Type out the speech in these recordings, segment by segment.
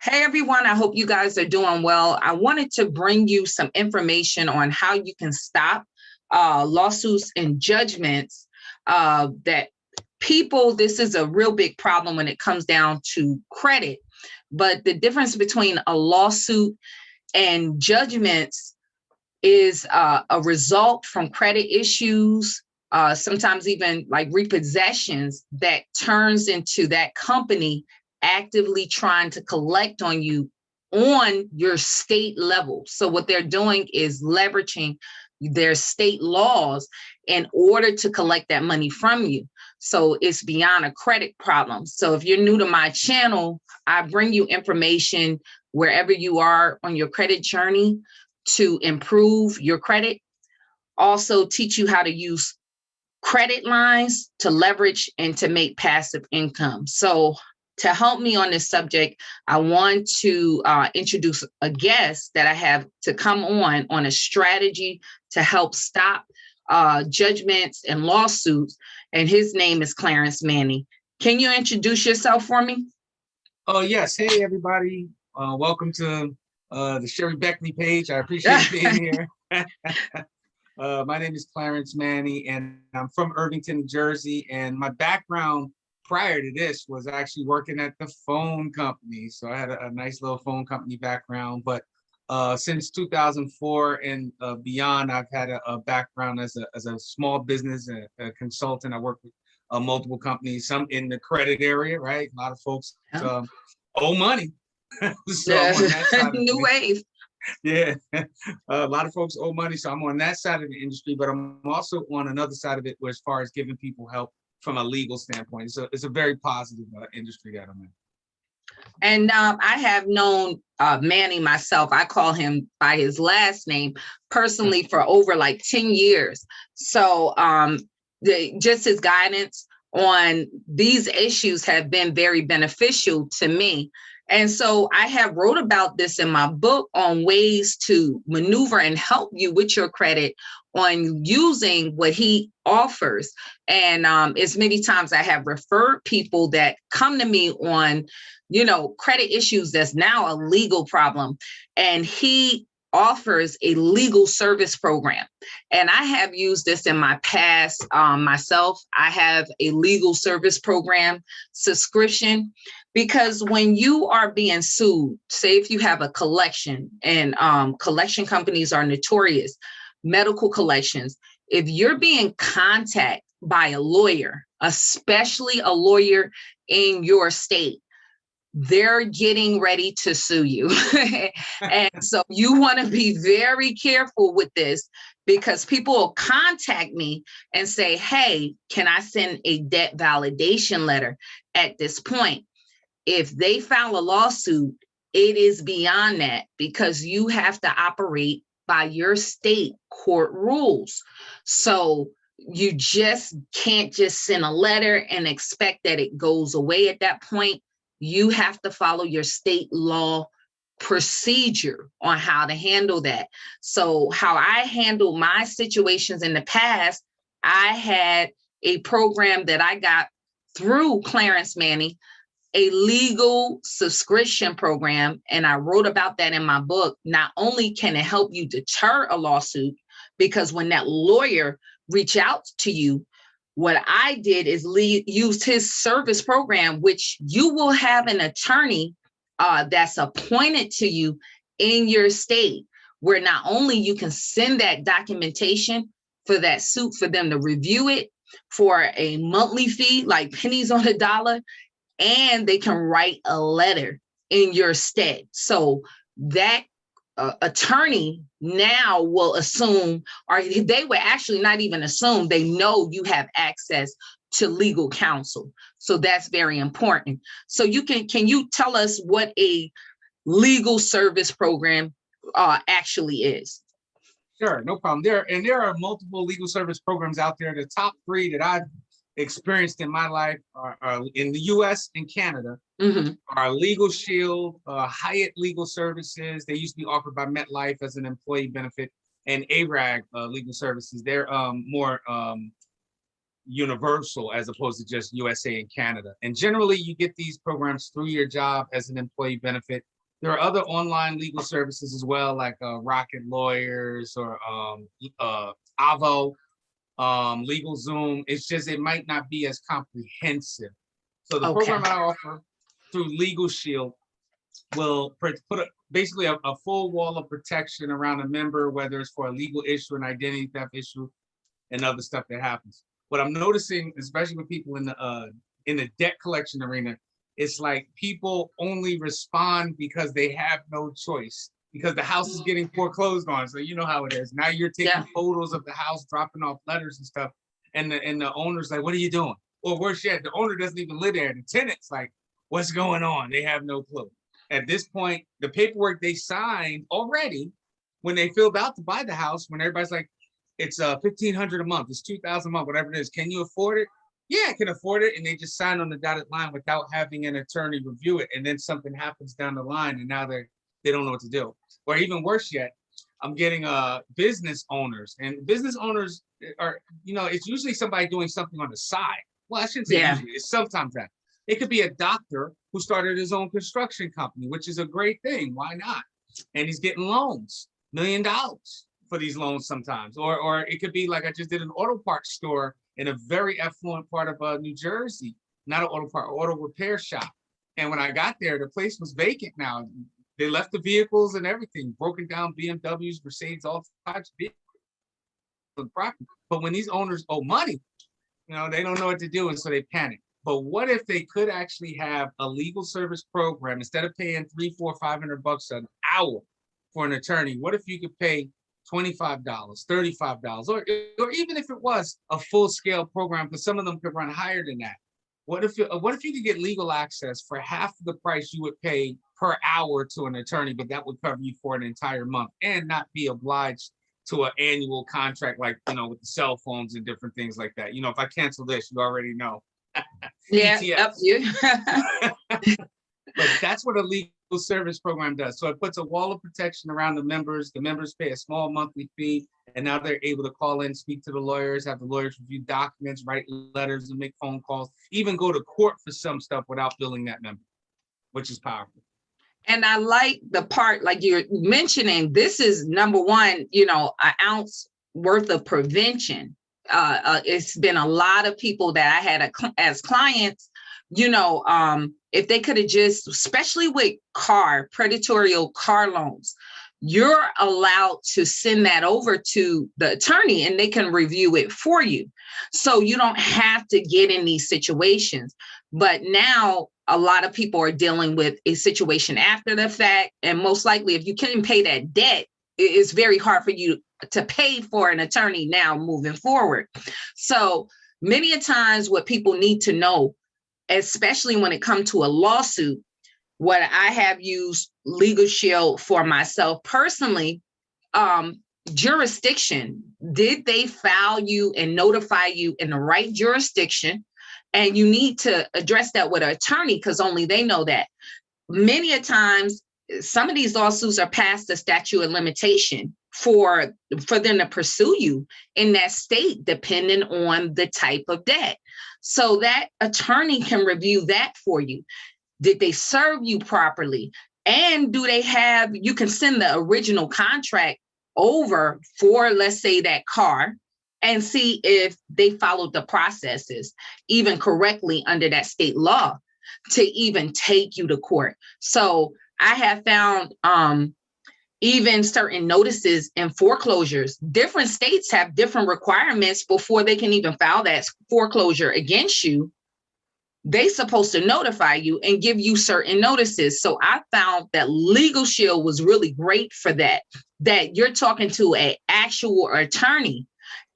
Hey everyone, I hope you guys are doing well. I wanted to bring you some information on how you can stop lawsuits and judgments that people, this is a real big problem when it comes down to credit. But the difference between a lawsuit and judgments is a result from credit issues, sometimes even like repossessions that turns into that company actively trying to collect on you on your state level. So what they're doing is leveraging their state laws in order to collect that money from you. So it's beyond a credit problem. So if you're new to my channel, I bring you information wherever you are on your credit journey to improve your credit. Also teach you how to use credit lines to leverage and to make passive income. So to help me on this subject, I want to introduce a guest that I have to come on a strategy to help stop judgments and lawsuits. And his name is Clarence Manny. Can you introduce yourself for me? Oh, yes. Hey, everybody. Welcome to the Sherry Beckley page. I appreciate being here. My name is Clarence Manny, and I'm from Irvington, New Jersey. And my background prior to this was actually working at the phone company. So I had a nice little phone company background. But since 2004 and beyond, I've had a background as a small business a consultant. I worked with multiple companies, some in the credit area, right? A lot of folks owe money. So I'm on that side of New wave. Yeah, a lot of folks owe money, so I'm on that side of the industry, but I'm also on another side of it as far as giving people help from a legal standpoint. So it's a very positive industry that I'm in. And I have known Manny myself. I call him by his last name personally for over like 10 years. So just his guidance on these issues have been very beneficial to me. And so I have wrote about this in my book on ways to maneuver and help you with your credit on using what he offers. And as many times I have referred people that come to me on, credit issues that's now a legal problem. And he offers a legal service program. And I have used this in my past myself. I have a legal service program subscription because when you are being sued, say if you have a collection, and collection companies are notorious, medical collections, if you're being contacted by a lawyer, especially a lawyer in your state, they're getting ready to sue you. And so you want to be very careful with this because people will contact me and say, hey, can I send a debt validation letter at this point? If they file a lawsuit, it is beyond that because you have to operate by your state court rules. So you just can't just send a letter and expect that it goes away at that point. You have to follow your state law procedure on how to handle that. So how I handled my situations in the past, I had a program that I got through Clarence Manny, a legal subscription program. And I wrote about that in my book. Not only can it help you deter a lawsuit, because when that lawyer reach out to you, what I did is used his service program, which you will have an attorney that's appointed to you in your state, where not only you can send that documentation for that suit for them to review it for a monthly fee, like pennies on a dollar, and they can write a letter in your stead. So that attorney now will assume, or they will actually not even assume, they know you have access to legal counsel. So that's very important. So can you tell us what a legal service program actually is? Sure, no problem. There are multiple legal service programs out there. The top three that I've experienced in my life are in the US and Canada. Are Legalshield, Hyatt Legal Services. They used to be offered by MetLife as an employee benefit, and ARAG Legal Services. They're more universal as opposed to just USA and Canada. And generally, you get these programs through your job as an employee benefit. There are other online legal services as well, like Rocket Lawyers or Avo, LegalZoom. It's just it might not be as comprehensive. So the program I offer through Legalshield will put basically a full wall of protection around a member, whether it's for a legal issue, an identity theft issue, and other stuff that happens. What I'm noticing, especially with people in the debt collection arena, it's like people only respond because they have no choice, because the house is getting foreclosed on. So you know how it is. Now you're taking photos of the house, dropping off letters and stuff, and the owner's like, "What are you doing?" Or worse yet, the owner doesn't even live there. The tenant's like, "What's going on?" They have no clue. At this point, the paperwork they signed already when they filled out to buy the house, when everybody's like, it's $1,500 a month, it's $2,000 a month, whatever it is. Can you afford it? Yeah, I can afford it. And they just sign on the dotted line without having an attorney review it. And then something happens down the line and now they don't know what to do. Or even worse yet, I'm getting business owners, and business owners are, it's usually somebody doing something on the side. Well, I shouldn't say usually, it's sometimes that. It could be a doctor who started his own construction company, which is a great thing. Why not? And he's getting loans, $1 million for these loans sometimes. Or it could be like I just did an auto parts store in a very affluent part of New Jersey, not an auto repair shop. And when I got there, the place was vacant now. They left the vehicles and everything, broken down BMWs, Mercedes, all types of vehicles. But when these owners owe money, they don't know what to do, and so they panic. But what if they could actually have a legal service program instead of paying $300, $400, $500 an hour for an attorney? What if you could pay $25, $35, or even if it was a full-scale program, because some of them could run higher than that. What if you could get legal access for half the price you would pay per hour to an attorney, but that would cover you for an entire month and not be obliged to an annual contract like, with the cell phones and different things like that. If I cancel this, you already know. Up you. But that's what a legal service program does. So it puts a wall of protection around the members. The members pay a small monthly fee, and now they're able to call in, speak to the lawyers, have the lawyers review documents, write letters, and make phone calls, even go to court for some stuff without billing that member, which is powerful. And I like the part, like you're mentioning, this is number one, an ounce worth of prevention. It's been a lot of people that I had as clients, if they could have just, especially with predatory car loans, you're allowed to send that over to the attorney and they can review it for you. So you don't have to get in these situations. But now a lot of people are dealing with a situation after the fact. And most likely, if you can't pay that debt, it's very hard for you to pay for an attorney now moving forward. So many a times what people need to know, especially when it comes to a lawsuit, what I have used Legalshield for myself personally, jurisdiction. Did they file you and notify you in the right jurisdiction? And you need to address that with an attorney because only they know that. Many a times, some of these lawsuits are past the statute of limitation for them to pursue you in that state, depending on the type of debt. So that attorney can review that for you. Did they serve you properly? And you can send the original contract over for, let's say, that car and see if they followed the processes even correctly under that state law to even take you to court. So I have found even certain notices and foreclosures, different states have different requirements before they can even file that foreclosure against you. They're supposed to notify you and give you certain notices. So I found that Legalshield was really great for that you're talking to an actual attorney,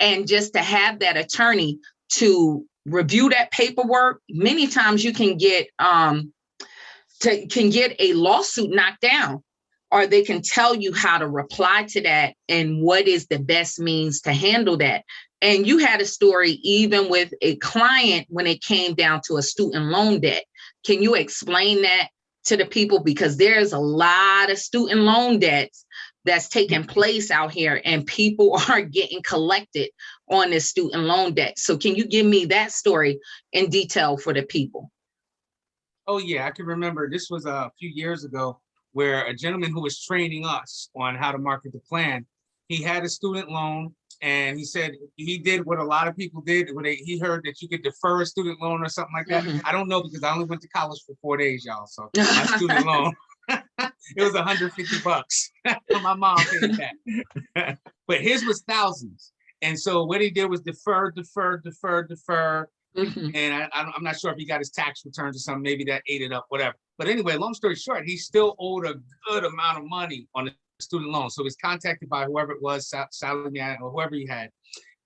and just to have that attorney to review that paperwork. Many times you can get a lawsuit knocked down, or they can tell you how to reply to that and what is the best means to handle that. And you had a story even with a client when it came down to a student loan debt. Can you explain that to the people? Because there's a lot of student loan debts that's taking place out here and people are getting collected on this student loan debt. So can you give me that story in detail for the people? Oh yeah, I can remember this was a few years ago where a gentleman who was training us on how to market the plan, he had a student loan and he said he did what a lot of people did when he heard that you could defer a student loan or something like that. I don't know because I only went to college for 4 days, y'all. So my student loan, it was $150. My mom paid that. But his was thousands. And so what he did was defer. And I'm not sure if he got his tax returns or something, maybe that ate it up, whatever. But anyway, long story short, he still owed a good amount of money on the student loan. So he was contacted by whoever it was, salary or whoever he had.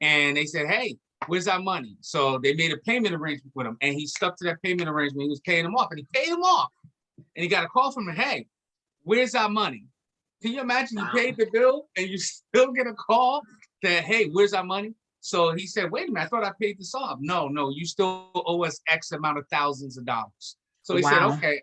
And they said, hey, where's our money? So they made a payment arrangement with him and he stuck to that payment arrangement. He was paying him off and he paid him off. And he got a call from him, hey, where's our money? Can you imagine you paid the bill and you still get a call that, hey, where's our money? So he said, wait a minute, I thought I paid this off. No, you still owe us X amount of thousands of dollars. So he said, okay.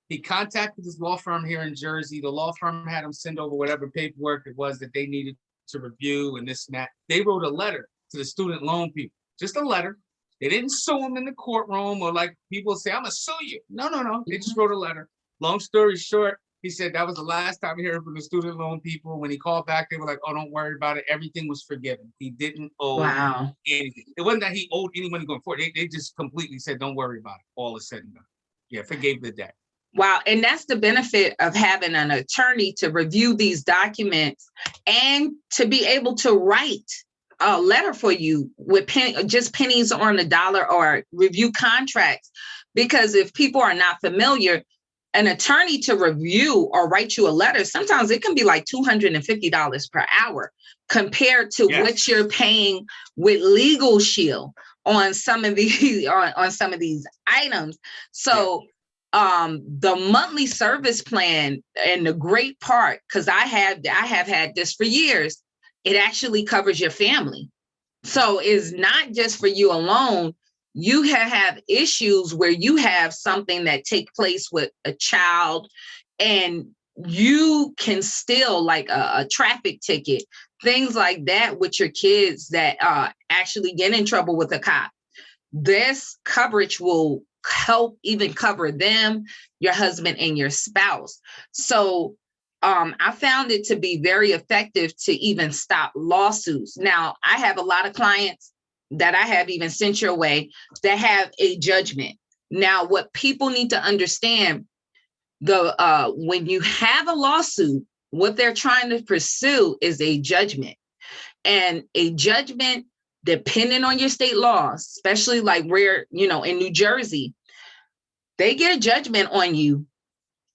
He contacted his law firm here in Jersey. The law firm had him send over whatever paperwork it was that they needed to review and this and that. They wrote a letter to the student loan people, just a letter. They didn't sue him in the courtroom or like people say, I'm gonna sue you. No. They just wrote a letter. Long story short, he said that was the last time he heard from the student loan people. When he called back, they were like, oh, don't worry about it. Everything was forgiven. He didn't owe anything. It wasn't that he owed any money going forward. They just completely said, don't worry about it. All is said and done. Yeah, forgave the debt. Wow. And that's the benefit of having an attorney to review these documents and to be able to write a letter for you with just pennies on the dollar or review contracts. Because if people are not familiar, an attorney to review or write you a letter, sometimes it can be like $250 per hour compared to what you're paying with Legalshield on some of these on some of these items. So the monthly service plan, and the great part, because I have had this for years, it actually covers your family. So it's not just for you alone. You have issues where you have something that take place with a child and you can still, like a traffic ticket, things like that with your kids that actually get in trouble with a cop. This coverage will help even cover them, your husband and your spouse. So I found it to be very effective to even stop lawsuits. Now, I have a lot of clients that I have even sent your way that have a judgment. Now, what people need to understand, when you have a lawsuit, what they're trying to pursue is a judgment. And a judgment, depending on your state laws, especially like where, in New Jersey, they get a judgment on you.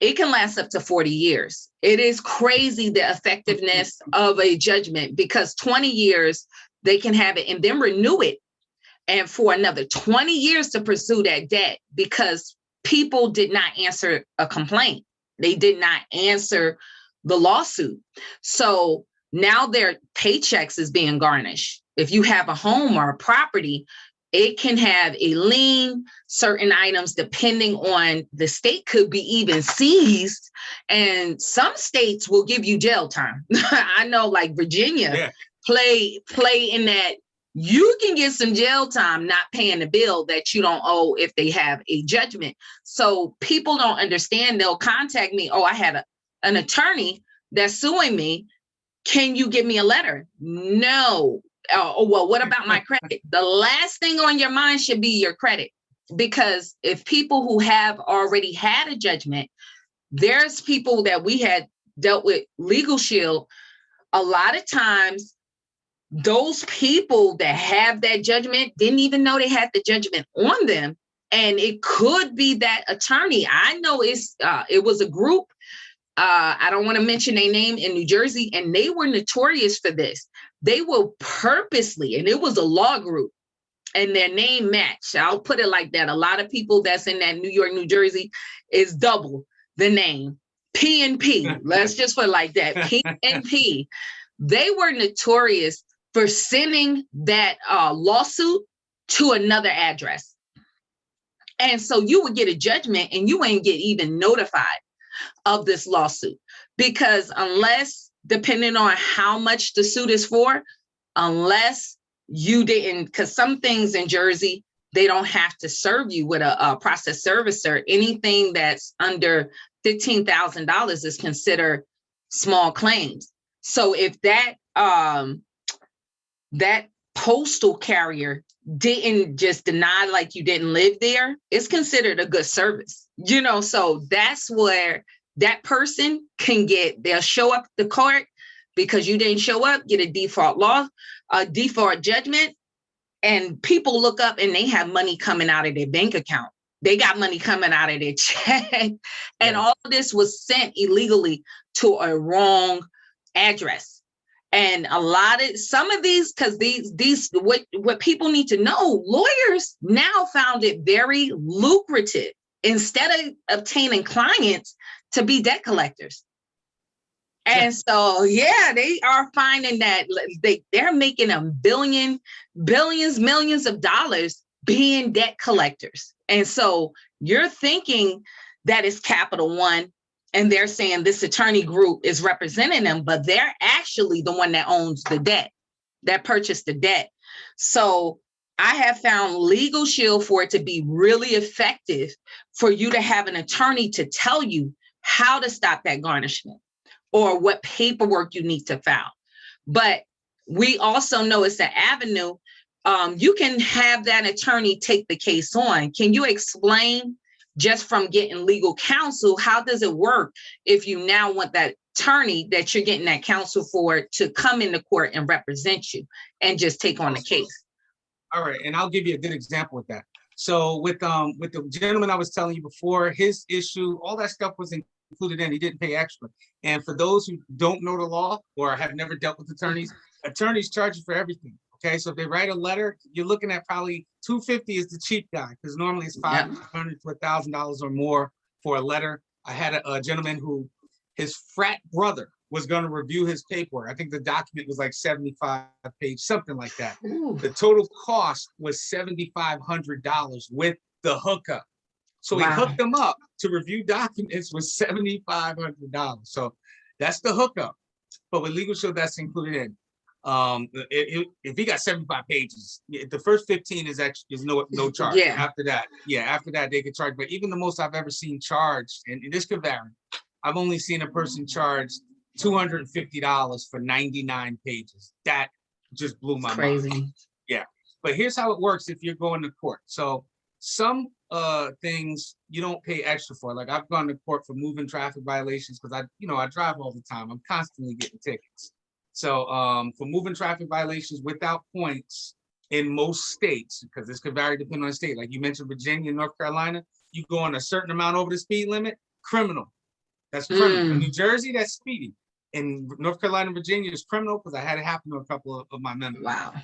It can last up to 40 years. It is crazy the effectiveness of a judgment, because 20 years, they can have it and then renew it. And for another 20 years to pursue that debt, because people did not answer a complaint. They did not answer the lawsuit. So now their paychecks is being garnished. If you have a home or a property, it can have a lien. Certain items, depending on the state, could be even seized. And some states will give you jail time. I know, like Virginia, play in that you can get some jail time not paying the bill that you don't owe if they have a judgment. So people don't understand. They'll contact me. Oh, I had an attorney that's suing me. Can you give me a letter? No. Oh, well, what about my credit? The last thing on your mind should be your credit, because if people who have already had a judgment, there's people that we had dealt with Legalshield. A lot of times, those people that have that judgment didn't even know they had the judgment on them. And it could be that attorney. I know it was a group. I don't want to mention their name, in New Jersey, and they were notorious for this. They will purposely, and it was a law group, and their name matched. I'll put it like that. A lot of people that's in that New York, New Jersey is double the name. P&P. Let's just put it like that. P&P. They were notorious for sending that lawsuit to another address. And so you would get a judgment and you ain't get even notified of this lawsuit, because unless, depending on how much the suit is for, unless you didn't, because some things in Jersey, they don't have to serve you with a process servicer. Anything that's under $15,000 is considered small claims. So if that that postal carrier didn't just deny like you didn't live there, it's considered a good service. So that's where that person can get, they'll show up to court because you didn't show up, get a default judgment, and people look up and they have money coming out of their bank account. They got money coming out of their check. And all of this was sent illegally to a wrong address. And some of these, because what people need to know, lawyers now found it very lucrative, instead of obtaining clients, to be debt collectors. And so, they are finding that they're making billions, millions of dollars being debt collectors. And so you're thinking that it's Capital One, and they're saying this attorney group is representing them, but they're actually the one that owns the debt, that purchased the debt. So I have found Legalshield for it to be really effective, for you to have an attorney to tell you how to stop that garnishment or what paperwork you need to file. But we also know it's an avenue. You can have that attorney take the case on. Can you explain, just from getting legal counsel, how does it work if you now want that attorney that you're getting that counsel for to come into court and represent you and just take on the case? All right, and I'll give you a good example with that. So with the gentleman I was telling you before, his issue, all that stuff was included in. He didn't pay extra. And for those who don't know the law or have never dealt with attorneys charge you for everything. Okay, so if they write a letter, you're looking at probably $250 is the cheap guy, because normally it's $500 to $1,000 or more for a letter. I had a gentleman who his frat brother was going to review his paperwork. I think the document was like 75 pages, something like that. Ooh. The total cost was $7,500 with the hookup. So he hooked them up to review documents with $7,500. So that's the hookup. But with Legalshield, that's included in. If he got 75 pages, the first 15 is no charge. After that they could charge. But even the most I've ever seen charged, and this could vary, I've only seen a person charge $250 for 99 pages. That just blew my mind. Yeah, but here's how it works if you're going to court. So some things you don't pay extra for. Like I've gone to court for moving traffic violations because I drive all the time. I'm constantly getting tickets. So for moving traffic violations without points in most states, because this could vary depending on the state. Like you mentioned, Virginia and North Carolina, you go on a certain amount over the speed limit, criminal. That's criminal. In New Jersey, that's speeding. In North Carolina and Virginia, it's criminal, because I had it happen to a couple of my members. Wow.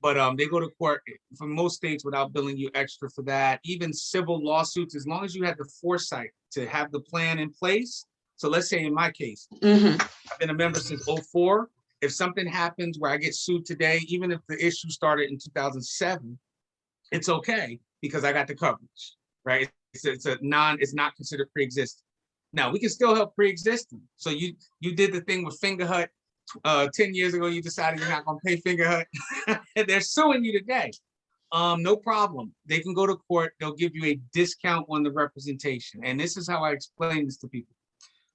But they go to court for most states without billing you extra for that. Even civil lawsuits, as long as you had the foresight to have the plan in place. So let's say in my case, I've been a member since 2004. If something happens where I get sued today, even if the issue started in 2007, it's okay because I got the coverage, right? It's not considered pre-existing. Now we can still help pre-existing. So you did the thing with Fingerhut 10 years ago. You decided you're not going to pay Fingerhut, and they're suing you today. No problem. They can go to court. They'll give you a discount on the representation. And this is how I explain this to people.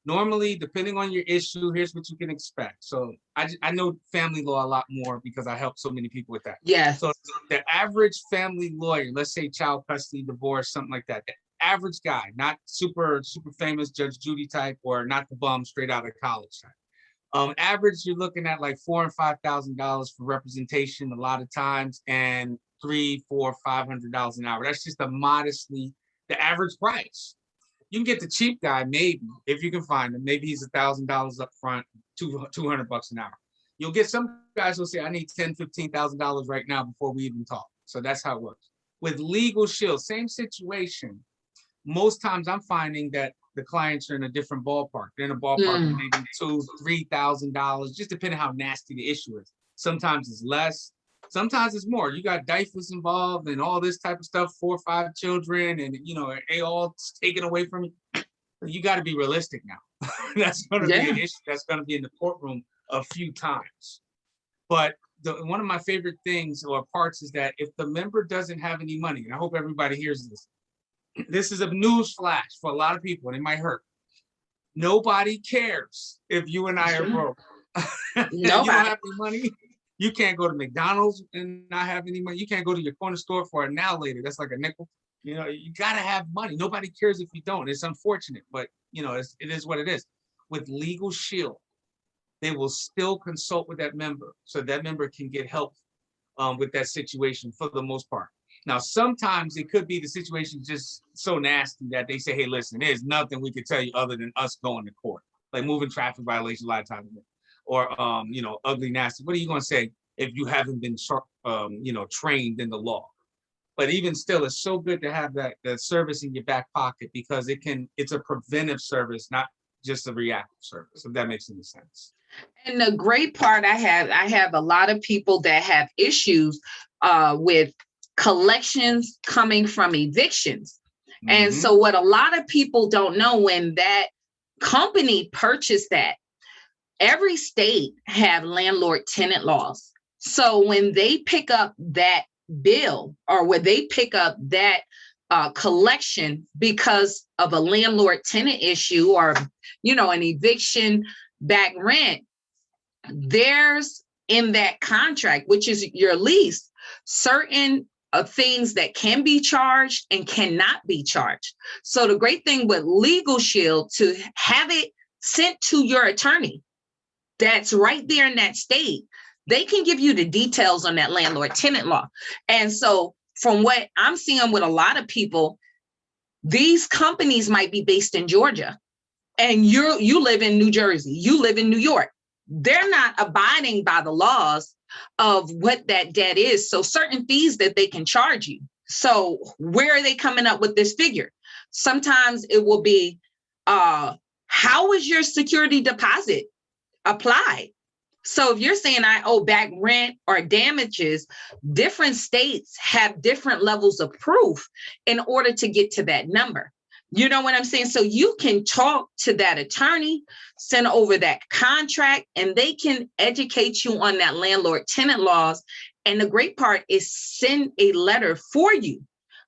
Normally, depending on your issue, here's what you can expect. So I know family law a lot more because I help so many people with that. Yeah. So the average family lawyer, let's say child custody, divorce, something like that. The average guy, not super famous Judge Judy type, or not the bum straight out of college type. Average, you're looking at like $4,000 and $5,000 for representation a lot of times, and $300, $400, $500 an hour. That's just the average price. You can get the cheap guy, maybe, if you can find him. Maybe he's $1,000 up front, $200 an hour. You'll get some guys who'll say, I need $10,000, $15,000 right now before we even talk. So that's how it works. With Legalshield, same situation. Most times I'm finding that the clients are in a different ballpark. They're in a ballpark of maybe $2,000, $3,000, just depending how nasty the issue is. Sometimes it's less. Sometimes it's more. You got DIFAs involved and all this type of stuff, 4 or 5 children, and they all taken away from you. You got to be realistic now. That's going to be an issue. That's going to be in the courtroom a few times. But one of my favorite things or parts is that if the member doesn't have any money, and I hope everybody hears this, this is a news flash for a lot of people, and it might hurt. Nobody cares if you and I are broke. If you don't have any money, you can't go to McDonald's and not have any money. You can't go to your corner store for a now later. That's like a nickel. You know, you gotta have money. Nobody cares if you don't. It's unfortunate, but you know, it is what it is. With Legalshield, they will still consult with that member so that member can get help with that situation for the most part. Now, sometimes it could be the situation just so nasty that they say, hey, listen, there's nothing we can tell you other than us going to court, like moving traffic violation a lot of times, or, you know, ugly, nasty. What are you going to say if you haven't been, you know, trained in the law? But even still, it's so good to have that service in your back pocket because it's a preventive service, not just a reactive service, if that makes any sense. And the great part I have a lot of people that have issues with collections coming from evictions. Mm-hmm. And so what a lot of people don't know, when that company purchased that, every state have landlord tenant laws. So when they pick up that bill, or when they pick up that collection because of a landlord tenant issue, or, you know, an eviction back rent, there's in that contract, which is your lease, certain things that can be charged and cannot be charged. So the great thing with Legalshield, to have it sent to your attorney that's right there in that state, they can give you the details on that landlord tenant law. And so from what I'm seeing with a lot of people, these companies might be based in Georgia, and you live in New Jersey, you live in New York. They're not abiding by the laws of what that debt is. So certain fees that they can charge you. So where are they coming up with this figure? Sometimes it will be, how is your security deposit applied? So if you're saying I owe back rent or damages, different states have different levels of proof in order to get to that number. You know what I'm saying? So you can talk to that attorney, send over that contract, and they can educate you on that landlord tenant laws. And the great part is send a letter for you,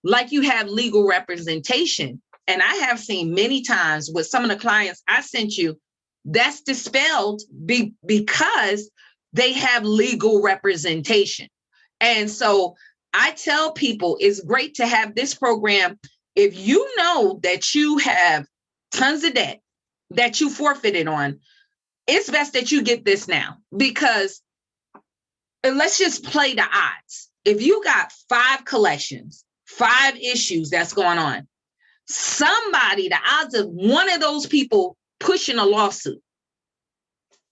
like you have legal representation. And I have seen many times with some of the clients I sent you, that's dispelled because they have legal representation. And so I tell people it's great to have this program. If you know that you have tons of debt that you forfeited on, it's best that you get this now, because let's just play the odds. If you got 5 collections, 5 issues that's going on, somebody, the odds of one of those people pushing a lawsuit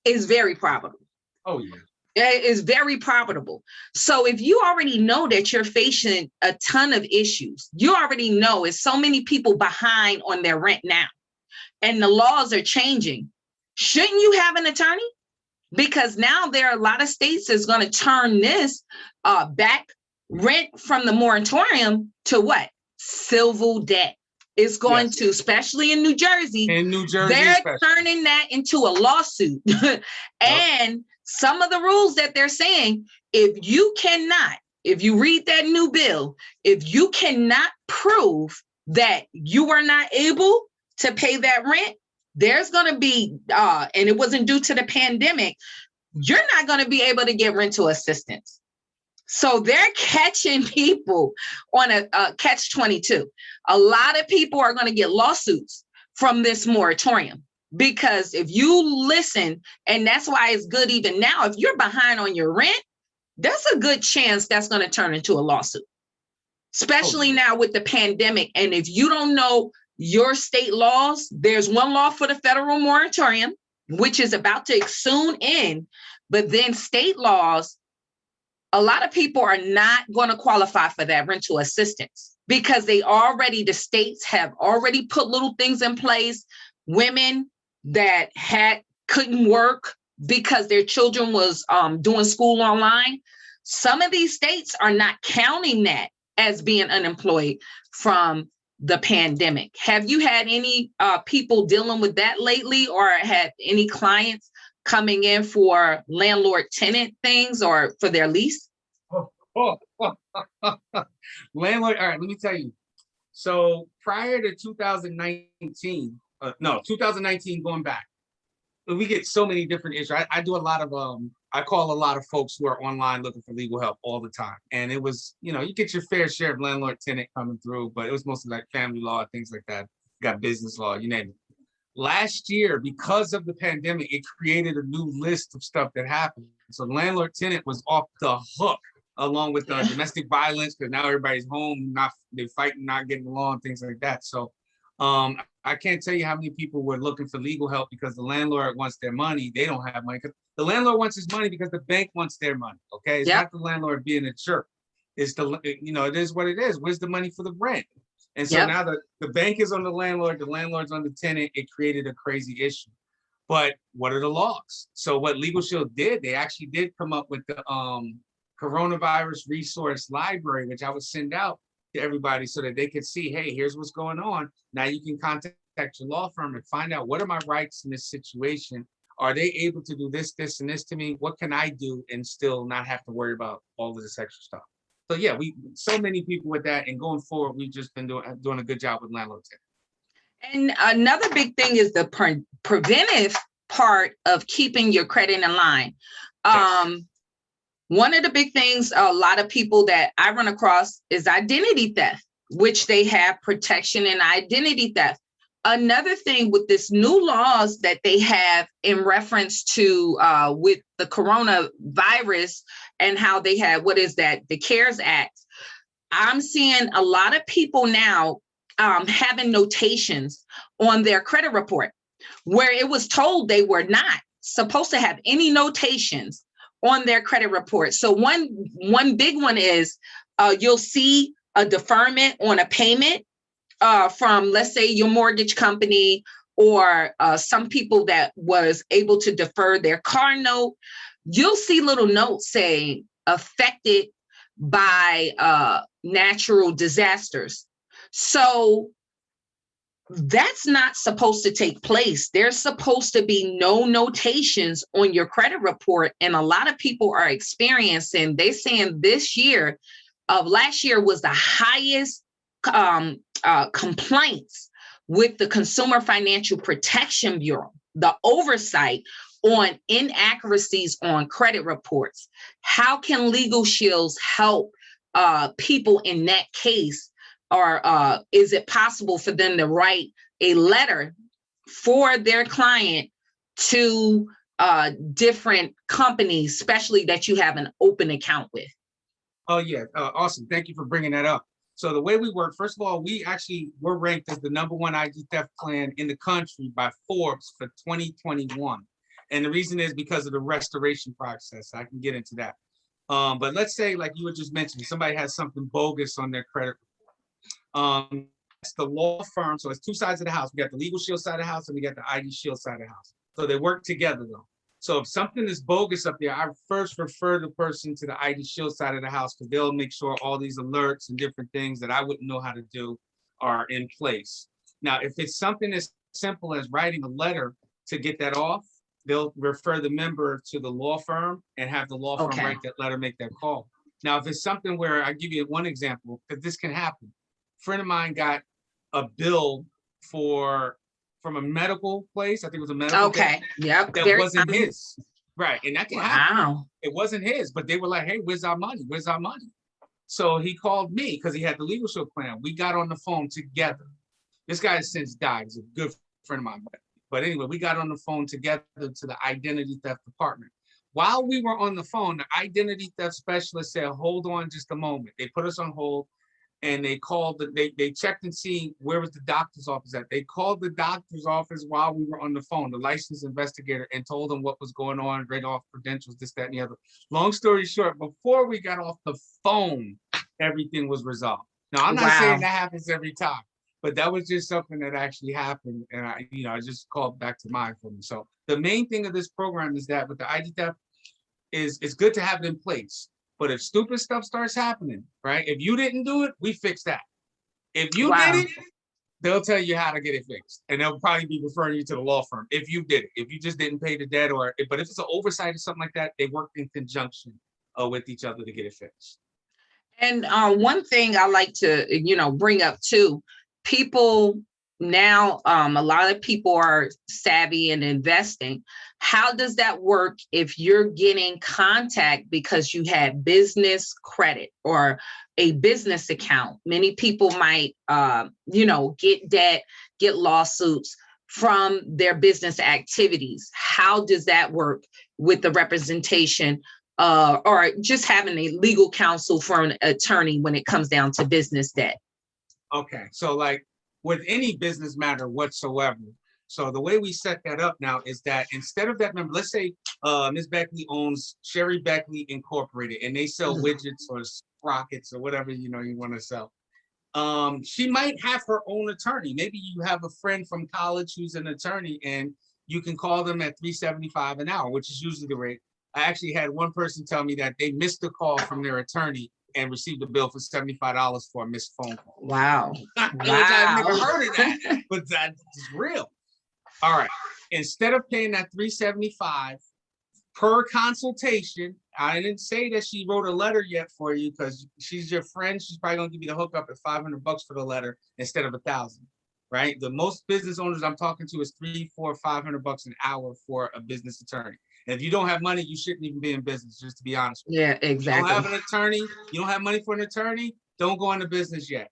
is very probable. Oh, yeah. It is very probable. So if you already know that you're facing a ton of issues, you already know it's so many people behind on their rent now, and the laws are changing. Shouldn't you have an attorney? Because now there are a lot of states that's going to turn this back rent from the moratorium to what? Civil debt. It's going to, especially in New Jersey. In New Jersey, they're turning that into a lawsuit. And some of the rules that they're saying, if you read that new bill, if you cannot prove that you were not able to pay that rent, there's going to be, and it wasn't due to the pandemic, you're not going to be able to get rental assistance. So they're catching people on a catch-22. A lot of people are going to get lawsuits from this moratorium, because if you listen, and that's why it's good even now, if you're behind on your rent, there's a good chance that's going to turn into a lawsuit, especially now with the pandemic. And if you don't know your state laws, there's one law for the federal moratorium, which is about to soon end, but then state laws, a lot of people are not going to qualify for that rental assistance because the states have already put little things in place. Women that couldn't work because their children was doing school online. Some of these states are not counting that as being unemployed from the pandemic. Have you had any people dealing with that lately, or had any clients coming in for landlord tenant things or for their lease? Landlord, all right, let me tell you. So prior to 2019, 2019 going back, we get so many different issues. I do a lot of, I call a lot of folks who are online looking for legal help all the time. And it was, you get your fair share of landlord tenant coming through, but it was mostly like family law, things like that. Got business law, you name it. Last year, because of the pandemic, it created a new list of stuff that happened. So landlord tenant was off the hook, along with domestic violence, because now everybody's home, they're fighting, not getting along, things like that. So I can't tell you how many people were looking for legal help because the landlord wants their money. They don't have money. The landlord wants his money because the bank wants their money. Okay, it's not the landlord being a jerk. It's it is what it is. Where's the money for the rent? And so now the bank is on the landlord's on the tenant. It created a crazy issue. But what are the laws? So what Legalshield did, they actually did come up with the coronavirus resource library, which I would send out to everybody so that they could see, hey, here's what's going on. Now you can contact your law firm and find out, what are my rights in this situation? Are they able to do this, this, and this to me? What can I do and still not have to worry about all of this extra stuff? So yeah, so many people with that, and going forward, we've just been doing a good job with landlords. And another big thing is the preventive part of keeping your credit in line. Yes. One of the big things a lot of people that I run across is identity theft, which they have protection in identity theft. Another thing with this new laws that they have in reference to with the coronavirus and how they have, the CARES Act. I'm seeing a lot of people now having notations on their credit report where it was told they were not supposed to have any notations on their credit report. So one big one is you'll see a deferment on a payment from, let's say, your mortgage company, or some people that was able to defer their car note. You'll see little notes saying affected by natural disasters. So that's not supposed to take place. There's supposed to be no notations on your credit report. And a lot of people are experiencing, they're saying last year was the highest complaints with the Consumer Financial Protection Bureau, the oversight on inaccuracies on credit reports. How can Legalshield help people in that case? Or is it possible for them to write a letter for their client to different companies, especially that you have an open account with? Oh yeah, awesome. Thank you for bringing that up. So the way we work, first of all, we're ranked as the #1 ID theft plan in the country by Forbes for 2021. And the reason is because of the restoration process. I can get into that. But let's say, like you were just mentioning, somebody has something bogus on their credit. It's the law firm. So it's two sides of the house. We got the Legalshield side of the house and we got the ID Shield side of the house. So they work together though. So if something is bogus up there, I first refer the person to the ID Shield side of the house, because they'll make sure all these alerts and different things that I wouldn't know how to do are in place. Now, if it's something as simple as writing a letter to get that off, they'll refer the member to the law firm and have the law firm write that letter, make that call. Now, if it's something where, I give you one example, because this can happen. A friend of mine got a bill from a medical place. I think it was a medical bill, that wasn't his. Right. And that can happen. It wasn't his, but they were like, hey, where's our money? Where's our money? So he called me because he had the Legalshield plan. We got on the phone together. This guy has since died. He's a good friend of mine. But anyway, we got on the phone together to the identity theft department. While we were on the phone, the identity theft specialist said, hold on just a moment. They put us on hold. And they called, they checked and see where was the doctor's office at. They called the doctor's office while we were on the phone, the licensed investigator, and told them what was going on, read off credentials, this, that, and the other. Long story short, before we got off the phone, everything was resolved. Now, I'm not saying that happens every time, but that was just something that actually happened. And I just called back to mind for me. So the main thing of this program is that with the ID theft is it's good to have it in place. But if stupid stuff starts happening, right? If you didn't do it, we fix that. If you did it, they'll tell you how to get it fixed, and they'll probably be referring you to the law firm if you did it. If you just didn't pay the debt, but if it's an oversight or something like that, they work in conjunction with each other to get it fixed. And one thing I like to, bring up too, people now, a lot of people are savvy in investing. How does that work if you're getting contact because you had business credit or a business account? Many people might, get debt, get lawsuits from their business activities. How does that work with the representation or just having a legal counsel for an attorney when it comes down to business debt? Okay, so like with any business matter whatsoever, so the way we set that up now is that instead of that, remember, let's say Ms. Beckley owns Sherry Beckley Incorporated, and they sell widgets or sprockets or whatever you want to sell. She might have her own attorney. Maybe you have a friend from college who's an attorney, and you can call them at $3.75 an hour, which is usually the rate. I actually had one person tell me that they missed a call from their attorney and received a bill for $75 for a missed phone call. Wow. I've never heard of that, but that's real. All right. Instead of paying that $3.75 per consultation, I didn't say that she wrote a letter yet for you because she's your friend. She's probably gonna give you the hookup at $500 for the letter instead of $1,000. Right? The most business owners I'm talking to is $300, $400, $500 an hour for a business attorney. And if you don't have money, you shouldn't even be in business, just to be honest with you. Yeah, exactly. You don't have an attorney, you don't have money for an attorney, don't go into business yet.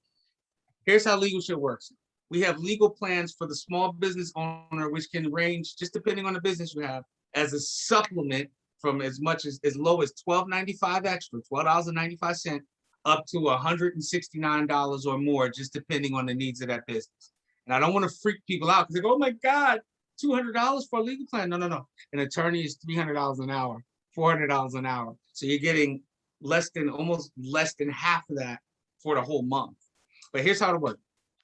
Here's how Legalshield works. We have legal plans for the small business owner, which can range, just depending on the business you have, as a supplement from as low as $12.95 extra, $12.95, up to $169 or more, just depending on the needs of that business. And I don't want to freak people out because they go, oh my God, $200 for a legal plan. No. An attorney is $300 an hour, $400 an hour. So you're getting almost less than half of that for the whole month. But here's how it works.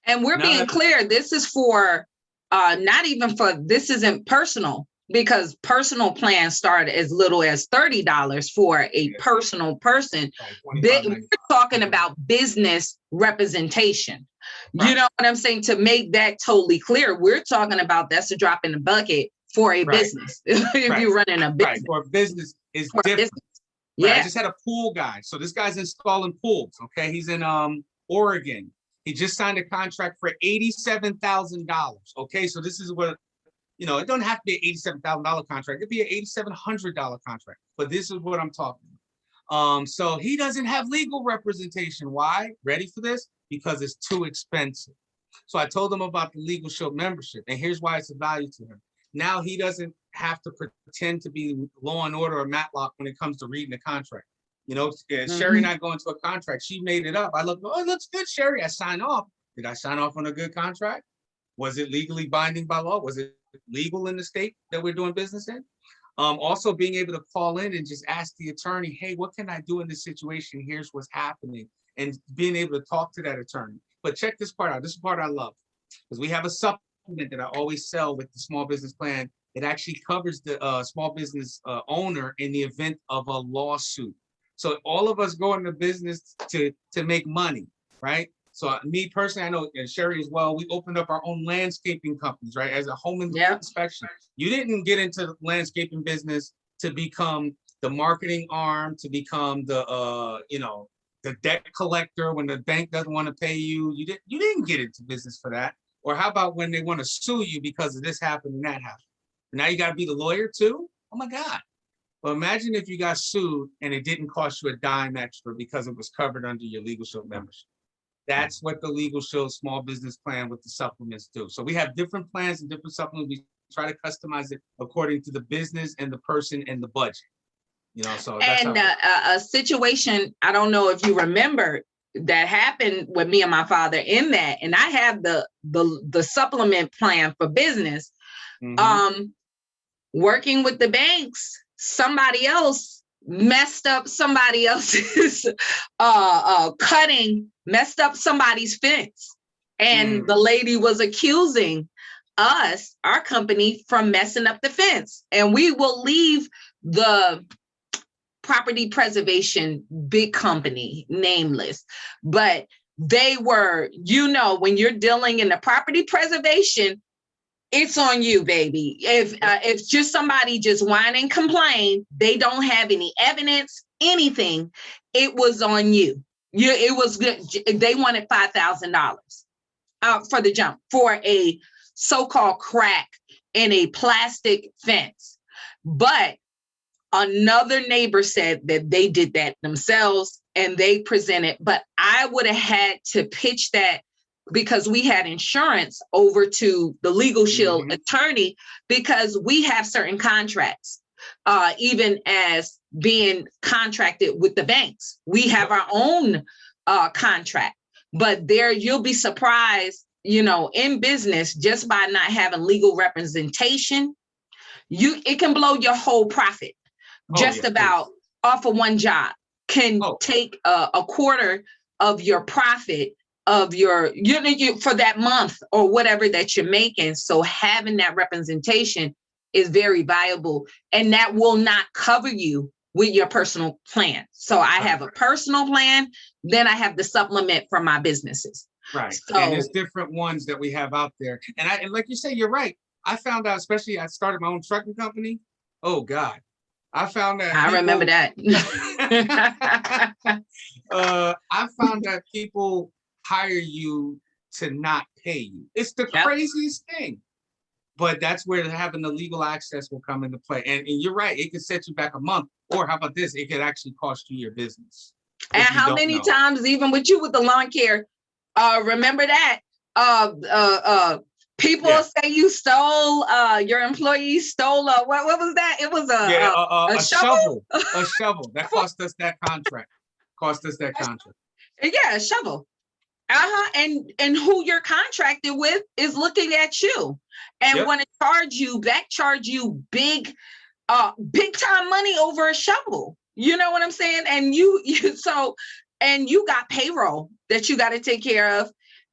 And we're being clear, this is for, this isn't personal, because personal plans start as little as $30 for a personal person. We're talking about business representation. You know what I'm saying? To make that totally clear, we're talking about that's a drop in the bucket for a business. If you're running a business. Right, for a business is different. Yeah. I just had a pool guy. So this guy's installing pools, okay? He's in Oregon. He just signed a contract for $87,000, okay? So this is what, it doesn't have to be an $87,000 contract. It'd be an $8,700 contract, but this is what I'm talking about. So he doesn't have legal representation. Why? Ready for this? Because it's too expensive. So I told him about the Legalshield membership, and here's why it's a value to him. Now he doesn't have to pretend to be Law and Order or Matlock when it comes to reading the contract. Sherry and I go into a contract. She made it up. I look, oh, it looks good, Sherry. I sign off. Did I sign off on a good contract? Was it legally binding by law? Was it legal in the state that we're doing business in? Also being able to call in and just ask the attorney, hey, what can I do in this situation? Here's what's happening. And being able to talk to that attorney. But check this part out. This is the part I love. Because we have a supplement that I always sell with the small business plan. It actually covers the small business owner in the event of a lawsuit. So all of us go into business to make money, right? So me personally, I know, and Sherry as well, we opened up our own landscaping companies, right? As a home inspection. You didn't get into the landscaping business to become the marketing arm, to become the debt collector when the bank doesn't want to pay you. You didn't get into business for that. Or how about when they want to sue you because of this happened and that happened? Now you got to be the lawyer too? Oh my God. Well, imagine if you got sued and it didn't cost you a dime extra because it was covered under your Legalshield membership. That's what the Legalshield small business plan with the supplements do. So we have different plans and different supplements. We try to customize it according to the business and the person and the budget. So that's a situation, I don't know if you remember, that happened with me and my father in that, and I have the supplement plan for business. Working with the banks, somebody else messed up somebody else's cutting, messed up somebody's fence. And the lady was accusing us, our company, from messing up the fence. And we will leave the property preservation big company nameless, but they were, when you're dealing in the property preservation, it's on you, baby. If just somebody just whine and complain, they don't have any evidence, anything, it was on you. It was good. They wanted $5,000 for the jump for a so-called crack in a plastic fence. But another neighbor said that they did that themselves and they presented, but I would have had to pitch that because we had insurance over to the Legalshield attorney, because we have certain contracts, even as being contracted with the banks. We have our own contract, but there you'll be surprised, in business, just by not having legal representation, it can blow your whole profit. About off of one job can take a quarter of your profit of your for that month or whatever that you're making. So having that representation is very valuable, and that will not cover you with your personal plan. So I have a personal plan, then I have the supplement for my businesses. Right. So, and there's different ones that we have out there. And like you say, you're right. I found out, especially I started my own trucking company. Oh God. I found that I remember that. I found that people hire you to not pay you. It's the craziest thing. But that's where having the legal access will come into play. And you're right, it could set you back a month. Or how about this? It could actually cost you your business. And how many times, even with you with the lawn care, remember that? People say you stole, your employees stole, what was that? It was a shovel. A shovel. That cost us that contract. Yeah, a shovel. And who you're contracted with is looking at you and want to charge you big time money over a shovel. You know what I'm saying? And you got payroll that you got to take care of.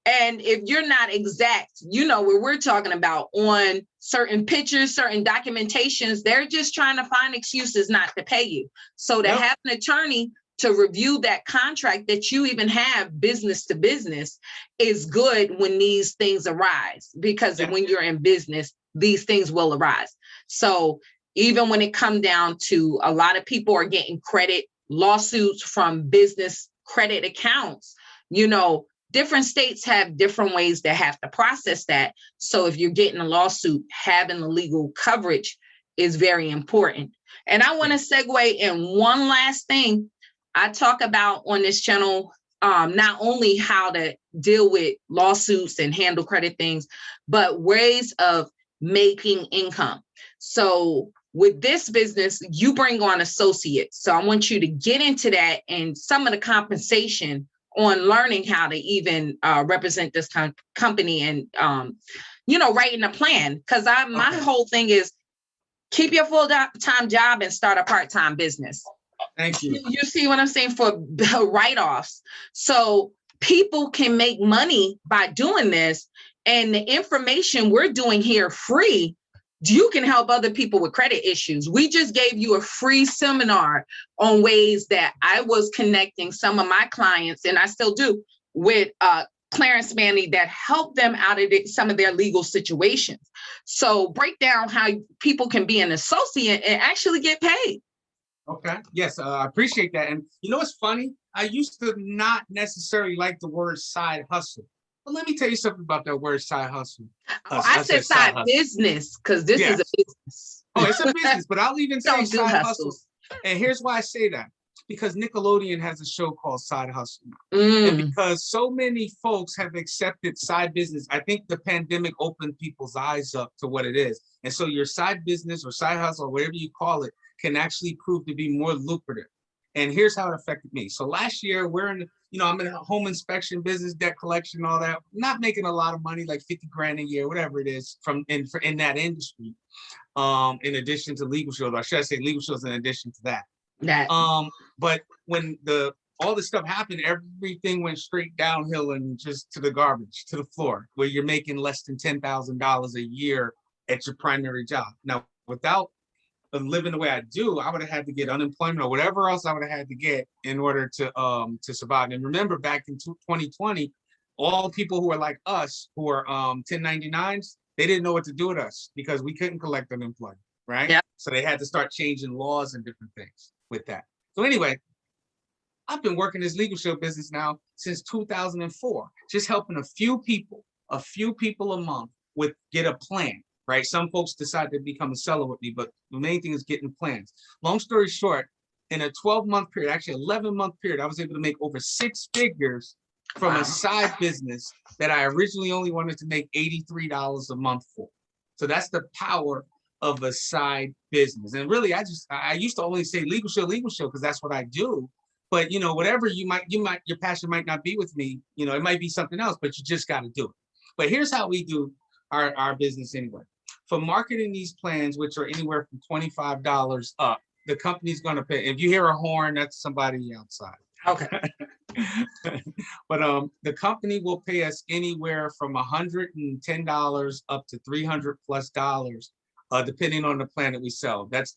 And if you're not exact, what we're talking about on certain pictures, certain documentations, they're just trying to find excuses not to pay you. So to have an attorney to review that contract that you even have business to business is good when these things arise, because when you're in business, these things will arise. So even when it comes down to, a lot of people are getting credit lawsuits from business credit accounts, different states have different ways they have to process that. So if you're getting a lawsuit, having the legal coverage is very important. And I want to segue in one last thing. I talk about on this channel, not only how to deal with lawsuits and handle credit things, but ways of making income. So with this business, you bring on associates. So I want you to get into that and some of the compensation on learning how to even represent this company and, writing a plan. Because my whole thing is keep your full-time job and start a part-time business. Thank you. You see what I'm saying, for write-offs. So people can make money by doing this. And the information we're doing here free, you can help other people with credit issues. We just gave you a free seminar on ways that I was connecting some of my clients, and I still do, with Clarence, Manny, that help them out of some of their legal situations. So break down how people can be an associate and actually get paid. Okay. Yes, I appreciate that. And what's funny? I used to not necessarily like the word side hustle. But let me tell you something about that word side hustle. I said side business, because this is a business. Oh, it's a business, but I'll even say side hustle. And here's why I say that. Because Nickelodeon has a show called Side Hustle. And because so many folks have accepted side business, I think the pandemic opened people's eyes up to what it is. And so your side business or side hustle, or whatever you call it, can actually prove to be more lucrative. And here's how it affected me. So last year, I'm in a home inspection business, debt collection, all that. Not making a lot of money, like 50 grand a year, whatever it is, in that industry. In addition to Legalshield, or should I say Legalshield's in addition to that. But when all this stuff happened, everything went straight downhill and just to the garbage, to the floor, where you're making less than $10,000 a year at your primary job. Now, without living the way I do, I would have had to get unemployment or whatever else I would have had to get in order to survive. And remember, back in 2020, all people who are like us, who are 1099s, they didn't know what to do with us because we couldn't collect unemployment, right? Yeah. So they had to start changing laws and different things with that. So anyway, I've been working this Legalshield business now since 2004, just helping a few people a month with get a plan, right? Some folks decide to become a seller with me, but the main thing is getting plans. Long story short, in a 12-month period, actually 11-month period, I was able to make over 6 figures from a side business that I originally only wanted to make $83 a month for. So that's the power of a side business. And really, I used to only say Legalshield because that's what I do. But you know, whatever your passion might not be with me, you know, it might be something else, but you just got to do it. But here's how we do our business anyway. For marketing these plans, which are anywhere from $25 up, the company's going to pay. If you hear a horn, that's somebody outside. Okay. But the company will pay us anywhere from $110 up to $300+ depending on the plan that we sell. That's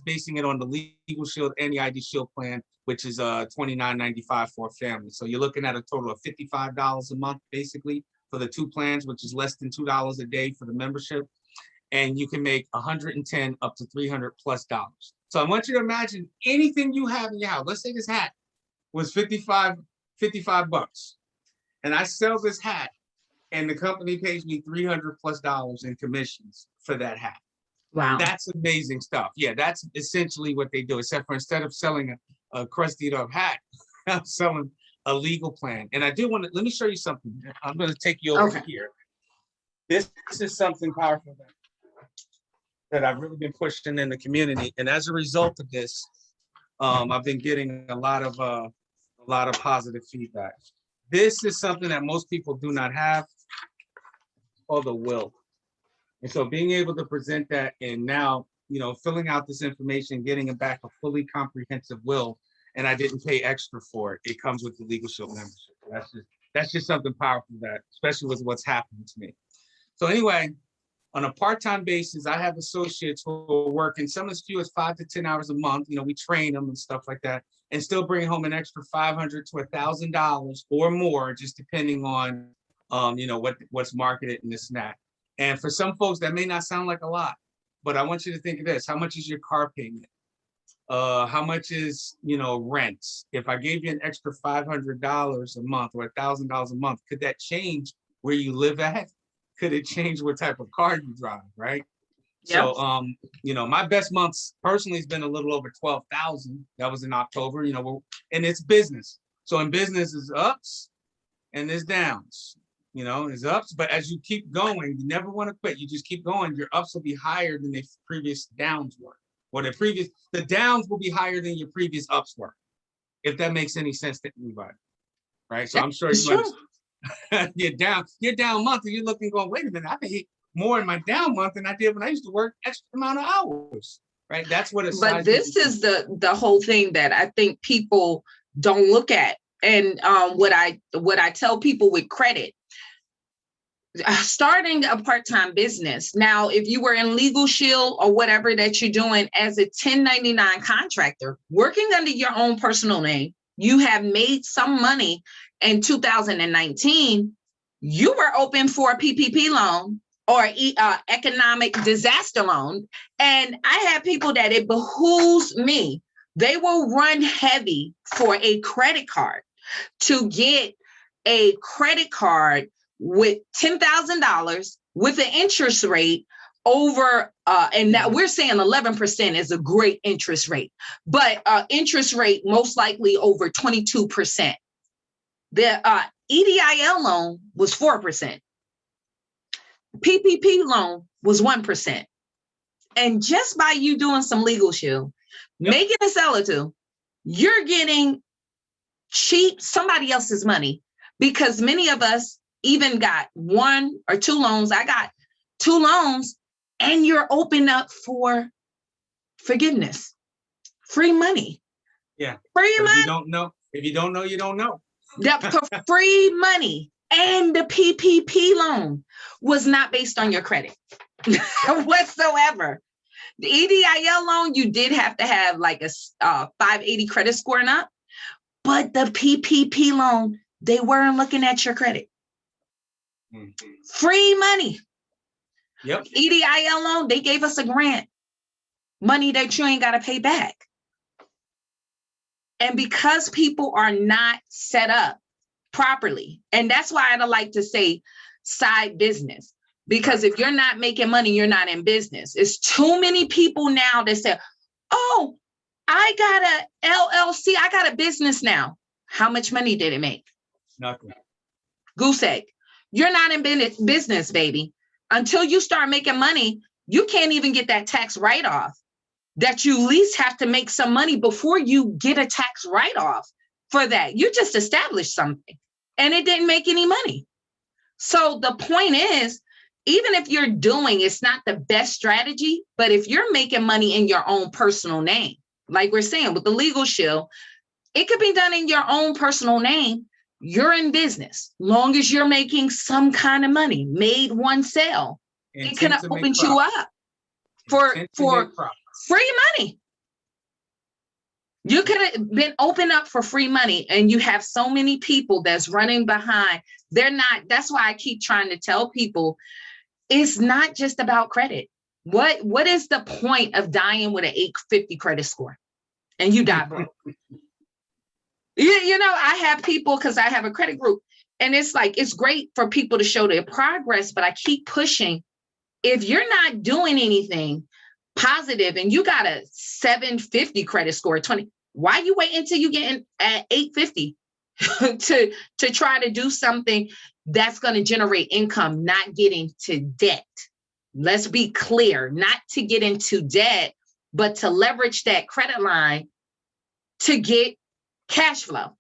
basing it on the Legalshield and the ID Shield plan, which is $29.95 for a family. So you're looking at a total of $55 a month, basically, for the 2 plans, which is less than $2 a day for the membership. And you can make $110 up to $300+. So I want you to imagine anything you have in your house. Let's say this hat was 55 bucks, and I sell this hat, and the company pays me $300+ in commissions for that hat. Wow. That's amazing stuff. Yeah, that's essentially what they do, except for instead of selling a crusty up hat, I'm selling a legal plan. And I do want to, let me show you something. I'm going to take you over here. This is something powerful that I've really been pushing in the community. And as a result of this, I've been getting a lot of positive feedback. This is something that most people do not have, called a will. And so being able to present that, and now, you know, filling out this information, getting it back a fully comprehensive will, and I didn't pay extra for it. It comes with the Legalshield membership. That's just something powerful, that, especially with what's happening to me. So anyway, on a part-time basis, I have associates who are working some as few as 5 to 10 hours a month. You know, we train them and stuff like that, and still bring home an extra $500 to $1,000 or more, just depending on, you know, what's marketed and this and that. And for some folks, that may not sound like a lot, but I want you to think of this. How much is your car payment? How much is, you know, rent? If I gave you an extra $500 a month or $1,000 a month, could that change where you live at? Could it change what type of car you drive, right? Yep. So, you know, my best months personally has been a little over 12,000. That was in October, you know, and it's business. So in business, there's ups and there's downs. You know, there's ups, but as you keep going, you never want to quit. You just keep going. Your ups will be higher than the previous downs were, or the downs will be higher than your previous ups were, if that makes any sense to anybody, right? So I'm sure you're down month, and you're looking, going, wait a minute, I made more in my down month than I did when I used to work extra amount of hours, right? That's what it's. But this is the whole thing that I think people don't look at, and what I tell people with credit. Starting a part-time business. Now, if you were in Legalshield or whatever that you're doing as a 1099 contractor, working under your own personal name, you have made some money in 2019, you were open for a PPP loan or economic disaster loan. And I have people that it behooves me. They will run heavy for a credit card to get a credit card with $10,000 with an interest rate over, and that we're saying 11% is a great interest rate, but interest rate most likely over 22%. The EDIL loan was 4%. PPP loan was 1%. And just by you doing some Legalshield, making a seller to, you're getting cheap somebody else's money, because many of us even got 1 or 2 loans. I got 2 loans, and you're open up for forgiveness, free money. Yeah. Free money. If you don't know, you don't know. The free money, and the PPP loan was not based on your credit whatsoever. The EIDL loan, you did have to have like a 580 credit score and up, but the PPP loan, they weren't looking at your credit. Free money. Yep. EIDL loan, they gave us a grant, money that you ain't got to pay back. And because people are not set up properly, and that's why I don't like to say side business, because if you're not making money, you're not in business. It's too many people now that say, oh, I got a LLC, I got a business now. How much money did it make? Nothing. Goose egg. You're not in business, baby. Until you start making money, you can't even get that tax write-off. That you at least have to make some money before you get a tax write-off for that. You just established something and it didn't make any money. So the point is, even if you're doing, it's not the best strategy, but if you're making money in your own personal name, like we're saying with the Legalshield, it could be done in your own personal name. You're in business. Long as you're making some kind of money, made one sale, it can open you up for free money. You could have been open up for free money, and you have so many people that's running behind. They're not. That's why I keep trying to tell people, it's not just about credit. What is the point of dying with an 850 credit score and you die broke? You know, I have people, because I have a credit group, and it's like, it's great for people to show their progress, but I keep pushing. If you're not doing anything positive and you got a 750 credit score, 20, why you wait until you get in at 850 to try to do something that's going to generate income, not getting to debt? Let's be clear, not to get into debt, but to leverage that credit line to get cash flow.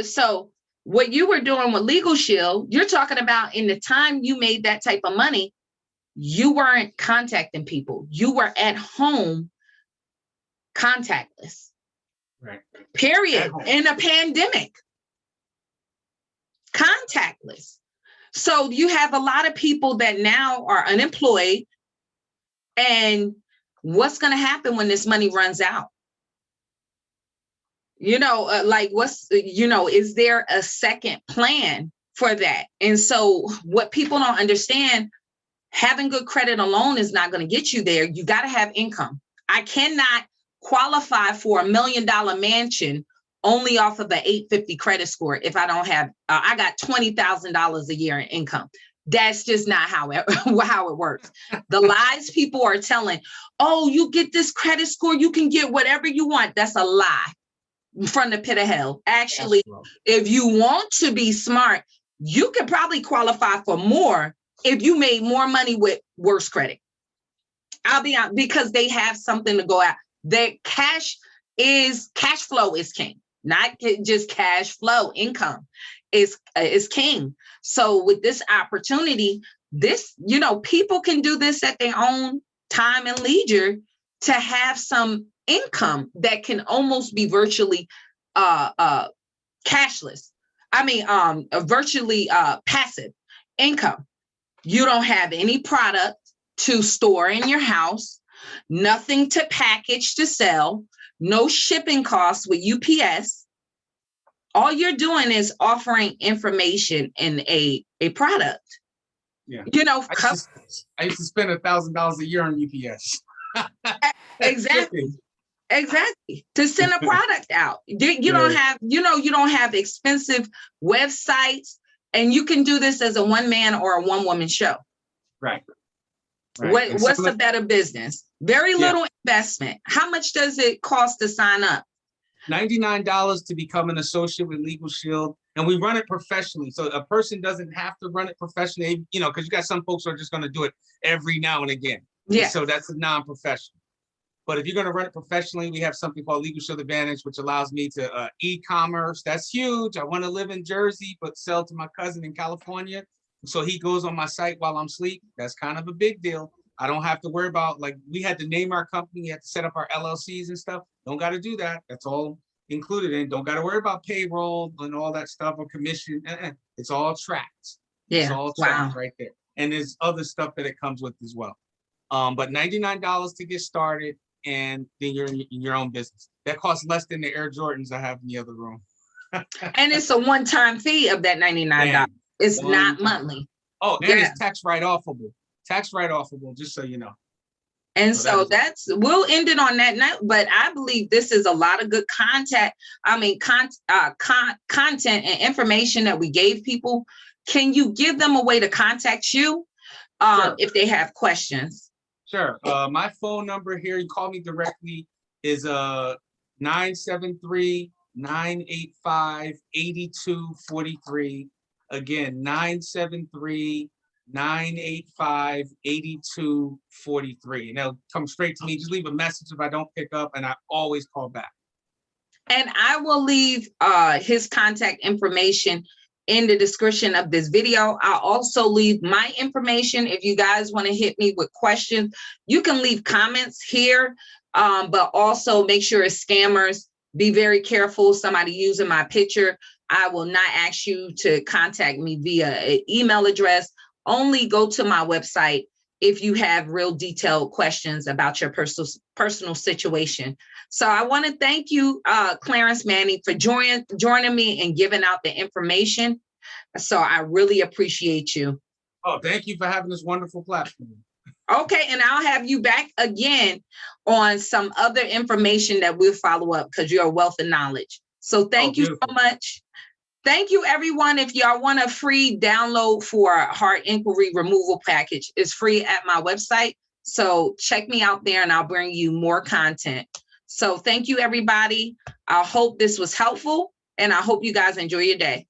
So what you were doing with Legalshield, you're talking about in the time you made that type of money, you weren't contacting people. You were at home contactless. Right. Period. In a pandemic. Contactless. So you have a lot of people that now are unemployed. And what's going to happen when this money runs out? You know, is there a second plan for that? And so what people don't understand, having good credit alone is not going to get you there. You got to have income. I cannot qualify for $1 million mansion only off of an 850 credit score if I don't have, I got $20,000 a year in income. That's just not how it works. The lies people are telling, oh, you get this credit score, you can get whatever you want. That's a lie from the pit of hell. Actually, if you want to be smart, you could probably qualify for more if you made more money with worse credit. I'll be honest, because they have something to go out. Their cash flow is king, not just cash flow. Income is king. So with this opportunity, people can do this at their own time and leisure to have some income that can almost be virtually cashless. I mean, virtually passive income. You don't have any product to store in your house, nothing to package to sell, no shipping costs with UPS. All you're doing is offering information in a product. Yeah. You know, I used to spend $1,000 a year on UPS. Exactly. Exactly. To send a product out. You don't have expensive websites, and you can do this as a one-man or a one-woman show. Right. What's the better business? Very little investment. How much does it cost to sign up? $99 to become an associate with Legalshield, and we run it professionally. So a person doesn't have to run it professionally, because you got some folks who are just going to do it every now and again. Yeah. So that's a non-professional. But if you're going to run it professionally, we have something called Legalshield Advantage, which allows me to e-commerce. That's huge. I want to live in Jersey, but sell to my cousin in California. So he goes on my site while I'm asleep. That's kind of a big deal. I don't have to worry about, like, we had to name our company, we had to set up our LLCs and stuff. Don't got to do that. That's all included in. Don't got to worry about payroll and all that stuff or commission. It's all tracked. Yeah. It's all tracked right there. And there's other stuff that it comes with as well. But $99 to get started, and then you're in your own business. That costs less than the Air Jordans I have in the other room. And it's a one-time fee of that $99. It's not monthly. Oh, and it's tax write-offable. Tax write-offable, just so you know. And so we'll end it on that note, but I believe this is a lot of good content and information that we gave people. Can you give them a way to contact you Sure. if they have questions? Sure. My phone number here, you call me directly, is 973-985-8243. Again, 973-985-8243. And they'll come straight to me. Just leave a message if I don't pick up, and I always call back. And I will leave his contact information in the description of this video. I'll also leave my information. If you guys want to hit me with questions, you can leave comments here, but also make sure it's scammers. Be very careful. Somebody using my picture. I will not ask you to contact me via an email address. Only go to my website if you have real detailed questions about your personal situation. So I want to thank you, Clarence, Manny, for joining me and giving out the information. So I really appreciate you. Oh, thank you for having this wonderful platform. Okay, and I'll have you back again on some other information that we'll follow up, because you're a wealth of knowledge. So thank you so much. Thank you, everyone. If y'all want a free download for heart inquiry removal package, it's free at my website. So check me out there and I'll bring you more content. So thank you, everybody. I hope this was helpful and I hope you guys enjoy your day.